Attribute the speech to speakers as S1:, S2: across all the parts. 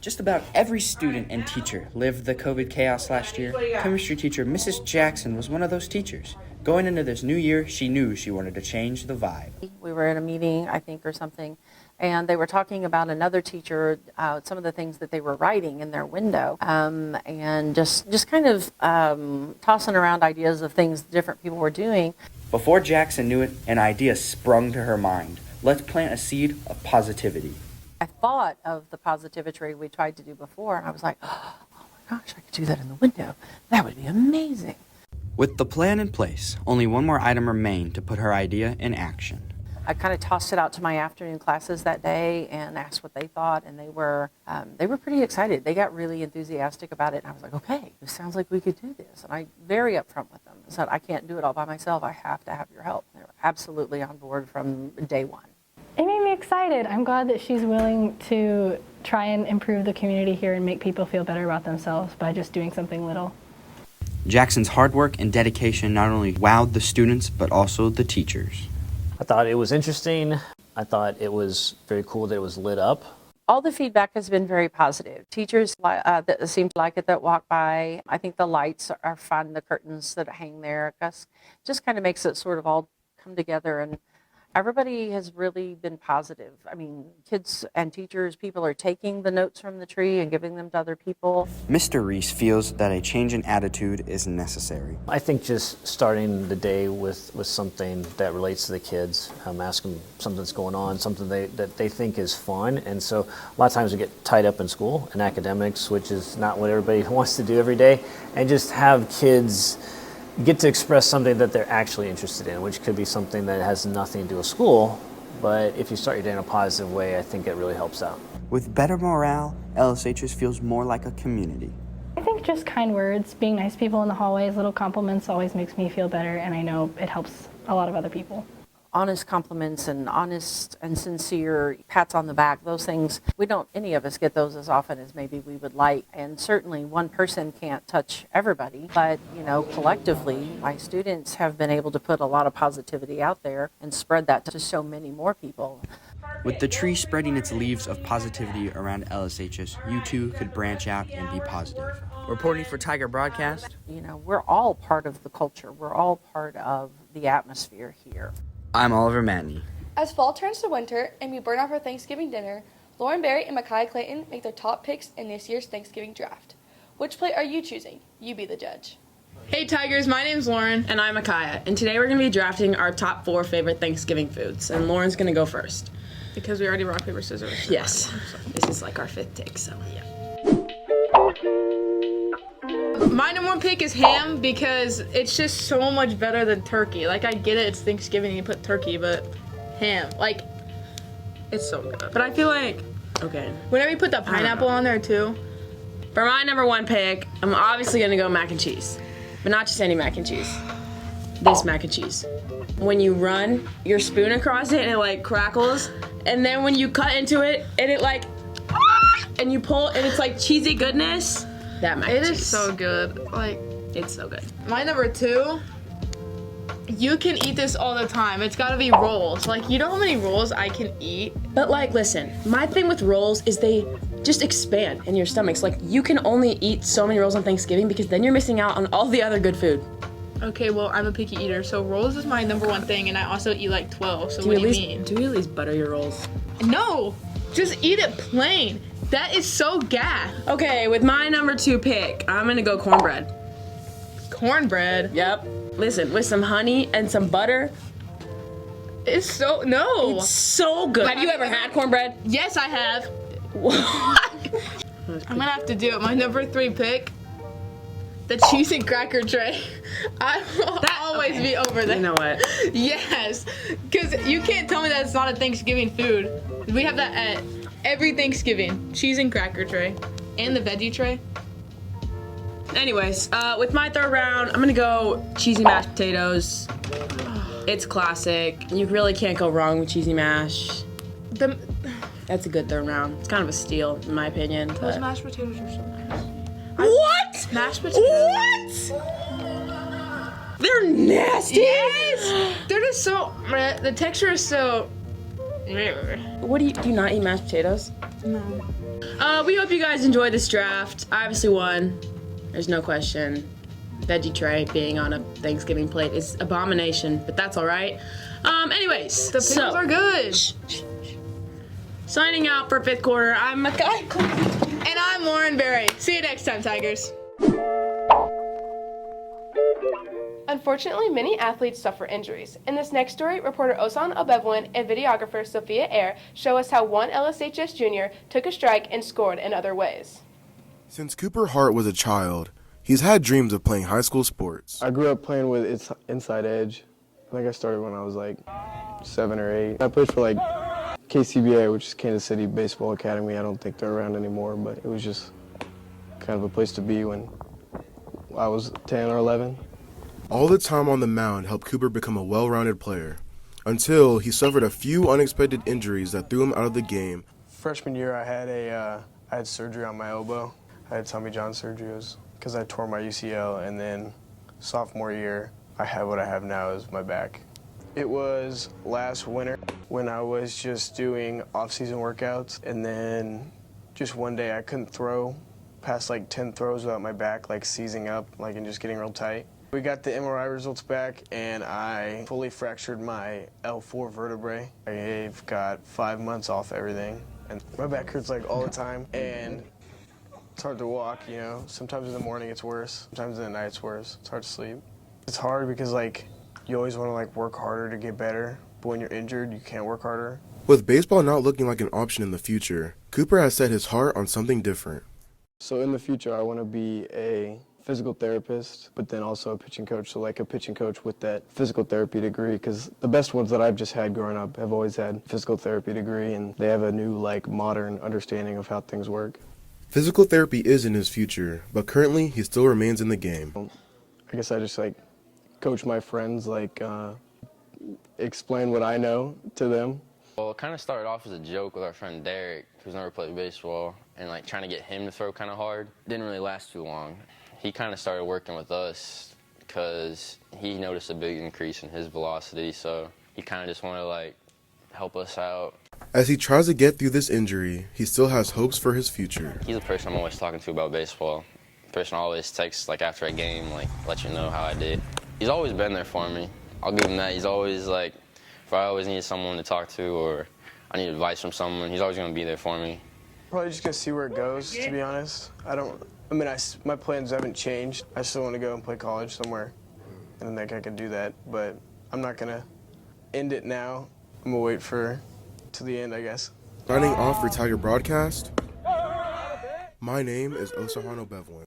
S1: Just about every student and teacher lived the COVID chaos last year. Chemistry teacher Mrs. Jackson was one of those teachers. Going into this new year, she knew she wanted to change the vibe.
S2: We were in a meeting, I think, or something, and they were talking about another teacher, some of the things that they were writing in their window, and just kind of tossing around ideas of things different people were doing.
S1: Before Jackson knew it, an idea sprung to her mind. Let's plant a seed of positivity.
S2: I thought of the positivity we tried to do before, and I was like, oh my gosh, I could do that in the window. That would be amazing.
S1: With the plan in place, only one more item remained to put her idea in action.
S2: I kind of tossed it out to my afternoon classes that day and asked what they thought, and they were pretty excited. They got really enthusiastic about it, and I was like, okay, this sounds like we could do this. And I very upfront with them. I said, I can't do it all by myself. I have to have your help. They were absolutely on board from day one.
S3: It made me excited. I'm glad that she's willing to try and improve the community here and make people feel better about themselves by just doing something little.
S1: Jackson's hard work and dedication not only wowed the students, but also the teachers.
S4: I thought it was interesting. I thought it was very cool that it was lit up.
S2: All the feedback has been very positive. Teachers that seem to like it that walk by. I think the lights are fun, the curtains that hang there. Just kind of makes it sort of all come together, and everybody has really been positive. I mean, kids and teachers, people are taking the notes from the tree and giving them to other people.
S1: Mr. Reese feels that a change in attitude is necessary.
S4: I think just starting the day with something that relates to the kids, ask them something that's going on, something that they think is fun. And so a lot of times we get tied up in school and academics, which is not what everybody wants to do every day, and just have kids get to express something that they're actually interested in, which could be something that has nothing to do with school, but if you start your day in a positive way, I think it really helps out.
S1: With better morale, LSHS feels more like a community.
S3: I think just kind words, being nice to people in the hallways, little compliments always makes me feel better, and I know it helps a lot of other people.
S2: Honest compliments and honest and sincere pats on the back, those things, any of us get those as often as maybe we would like. And certainly one person can't touch everybody, but collectively, my students have been able to put a lot of positivity out there and spread that to so many more people.
S1: With the tree spreading its leaves of positivity around LSHS, you too could branch out and be positive. Reporting for Tiger Broadcast,
S2: We're all part of the culture. We're all part of the atmosphere here.
S1: I'm Oliver Matney.
S5: As fall turns to winter and we burn off our Thanksgiving dinner, Lauren Berry and Micaiah Clayton make their top picks in this year's Thanksgiving draft. Which plate are you choosing? You be the judge.
S6: Hey Tigers, my name's Lauren.
S7: And I'm Micaiah. And today we're going to be drafting our top 4 favorite Thanksgiving foods. And Lauren's going to go first.
S6: Because we already rock, paper, scissors.
S7: Yes. This is like our 5th take, so yeah.
S6: My number 1 pick is ham because it's just so much better than turkey. Like, I get it, it's Thanksgiving and you put turkey, but ham, it's so good.
S7: But I feel like, okay.
S6: Whenever you put the pineapple on there too.
S7: For my number 1 pick, I'm obviously going to go mac and cheese. But not just any mac and cheese. This mac and cheese. When you run your spoon across it and it crackles, and then when you cut into it and it and you pull and it's like cheesy goodness. That mac and cheese.
S6: It is so good.
S7: It's so good.
S6: My number 2, you can eat this all the time. It's gotta be rolls. You know how many rolls I can eat?
S7: But listen, my thing with rolls is they just expand in your stomachs. You can only eat so many rolls on Thanksgiving because then you're missing out on all the other good food.
S6: Okay, well, I'm a picky eater, so rolls is my number 1 thing, and I also eat 12, so what do you mean?
S7: Do you at least butter your rolls?
S6: No! Just eat it plain. That is so gas.
S7: Okay, with my number 2 pick, I'm gonna go cornbread.
S6: Cornbread?
S7: Yep. Listen, with some honey and some butter.
S6: It's so good.
S7: Have you ever had cornbread?
S6: Yes, I have. I'm gonna have to do it. My number 3 pick, the cheese and cracker tray. I will always be over that.
S7: You know what?
S6: Yes, because you can't tell me that it's not a Thanksgiving food. We have that at every Thanksgiving. Cheese and cracker tray. And the veggie tray.
S7: Anyways, with my 3rd round, I'm gonna go cheesy mashed potatoes. It's classic. You really can't go wrong with cheesy mash. That's a good 3rd round. It's kind of a steal, in my opinion.
S6: Those mashed potatoes are so nice.
S7: What?
S6: Mashed potatoes.
S7: What? They're nasty.
S6: Yes. They're just so. The texture is so.
S7: What do you not eat mashed potatoes? We hope you guys enjoyed this draft. I obviously won. There's no question. Veggie tray being on a Thanksgiving plate is abomination, but that's all right. Anyways,
S6: The pickles are good.
S7: Signing out for fifth quarter. I'm Makai Clayton.
S6: And I'm Lauren Berry. See you next time, Tigers.
S5: Unfortunately, many athletes suffer injuries. In this next story, reporter Osan Obevlin and videographer Sophia Ayer show us how one LSHS junior took a strike and scored in other ways.
S8: Since Cooper Hart was a child, he's had dreams of playing high school sports.
S9: I grew up playing with Inside Edge. I think I started when I was like 7 or 8. I played for like KCBA, which is Kansas City Baseball Academy. I don't think they're around anymore, but it was just kind of a place to be when I was 10 or 11.
S8: All the time on the mound helped Cooper become a well-rounded player, until he suffered a few unexpected injuries that threw him out of the game.
S9: Freshman year, I had surgery on my elbow. I had Tommy John surgery because I tore my UCL, and then sophomore year, I had what I have now is my back. It was last winter when I was just doing off-season workouts, and then just one day I couldn't throw past like 10 throws without my back like seizing up, like and just getting real tight. We got the MRI results back, and I fully fractured my L4 vertebrae. I've got 5 months off everything, and my back hurts like all the time, and it's hard to walk, you know. Sometimes in the morning it's worse, sometimes in the night it's worse. It's hard to sleep. It's hard because like you always want to like work harder to get better, but when you're injured, you can't work harder.
S8: With baseball not looking like an option in the future, Cooper has set his heart on something different.
S9: So in the future, I want to be a physical therapist, but then also a pitching coach. So like a pitching coach with that physical therapy degree, because the best ones that I've just had growing up have always had physical therapy degree, and they have a new like modern understanding of how things work.
S8: Physical therapy is in his future, but currently he still remains in the game.
S9: I guess I just like coach my friends, like explain what I know to them.
S10: Well, it kind of started off as a joke with our friend Derek, who's never played baseball, and like trying to get him to throw kind of hard. Didn't really last too long. He kind of started working with us because he noticed a big increase in his velocity, so he kind of just wanted to like help us out.
S8: As he tries to get through this injury, he still has hopes for his future.
S10: He's the person I'm always talking to about baseball. The person I always text like after a game, like let you know how I did. He's always been there for me. I'll give him that. He's always like, if I always need someone to talk to or I need advice from someone, he's always going to be there for me.
S9: Probably just gonna see where it goes, to be honest. My plans haven't changed. I still want to go and play college somewhere, and I think I can do that, but I'm not gonna end it now. I'm gonna wait to the end, I guess.
S8: Signing off for Tiger Broadcast, my name is Osahan Obevlin.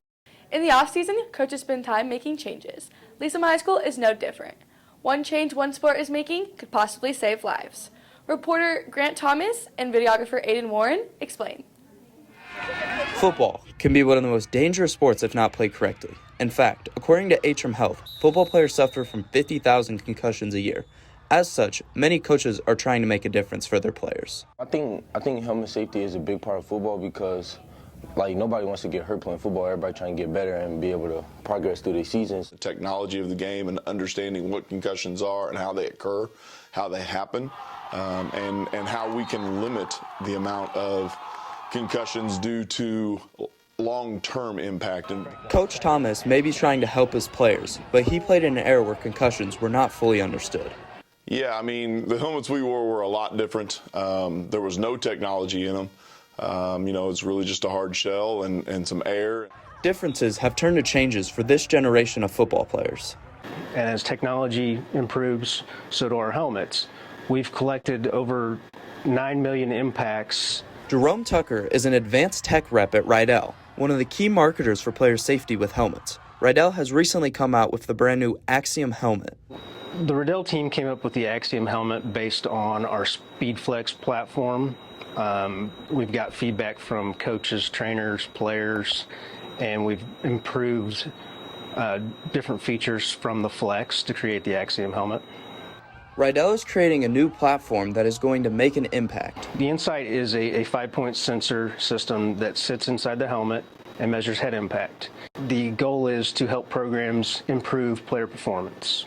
S5: In the off-season, coaches spend time making changes. Lisa High School is no different. One change one sport is making could possibly save lives. Reporter Grant Thomas and videographer Aiden Warren explain.
S1: Football can be one of the most dangerous sports if not played correctly. In fact, according to Atrium Health, football players suffer from 50,000 concussions a year. As such, many coaches are trying to make a difference for their players.
S11: I think helmet safety is a big part of football because like nobody wants to get hurt playing football. Everybody trying to get better and be able to progress through their seasons.
S12: The technology of the game and understanding what concussions are and how they occur, how they happen, and how we can limit the amount of concussions due to long-term impact.
S1: Coach Thomas may be trying to help his players, but he played in an era where concussions were not fully understood.
S12: Yeah, I mean, the helmets we wore were a lot different. There was no technology in them. It's really just a hard shell and some air.
S1: Differences have turned to changes for this generation of football players.
S13: And as technology improves, so do our helmets. We've collected over 9 million impacts.
S1: Jerome Tucker is an advanced tech rep at Rydell, one of the key marketers for player safety with helmets. Rydell has recently come out with the brand new Axiom helmet.
S13: The Rydell team came up with the Axiom helmet based on our SpeedFlex platform. We've got feedback from coaches, trainers, players, and we've improved different features from the Flex to create the Axiom helmet.
S1: Rydell is creating a new platform that is going to make an impact.
S13: The Insight is a 5-point sensor system that sits inside the helmet and measures head impact. The goal is to help programs improve player performance.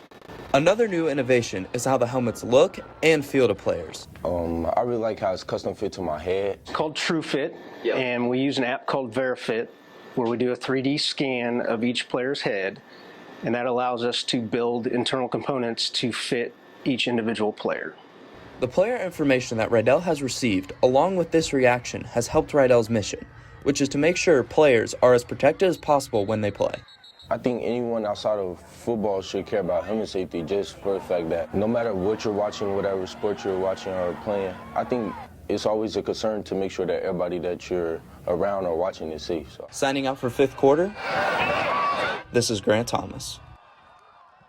S1: Another new innovation is how the helmets look and feel to players.
S11: I really like how it's custom fit to my head.
S13: It's called TrueFit, and we use an app called VeriFit where we do a 3D scan of each player's head, and that allows us to build internal components to fit each individual player.
S1: The player information that Rydell has received, along with this reaction, has helped Rydell's mission, which is to make sure players are as protected as possible when they play.
S11: I think anyone outside of football should care about helmet safety just for the fact that no matter what you're watching, whatever sport you're watching or playing, I think it's always a concern to make sure that everybody that you're around or watching is safe. So.
S1: Signing out for fifth quarter, this is Grant Thomas.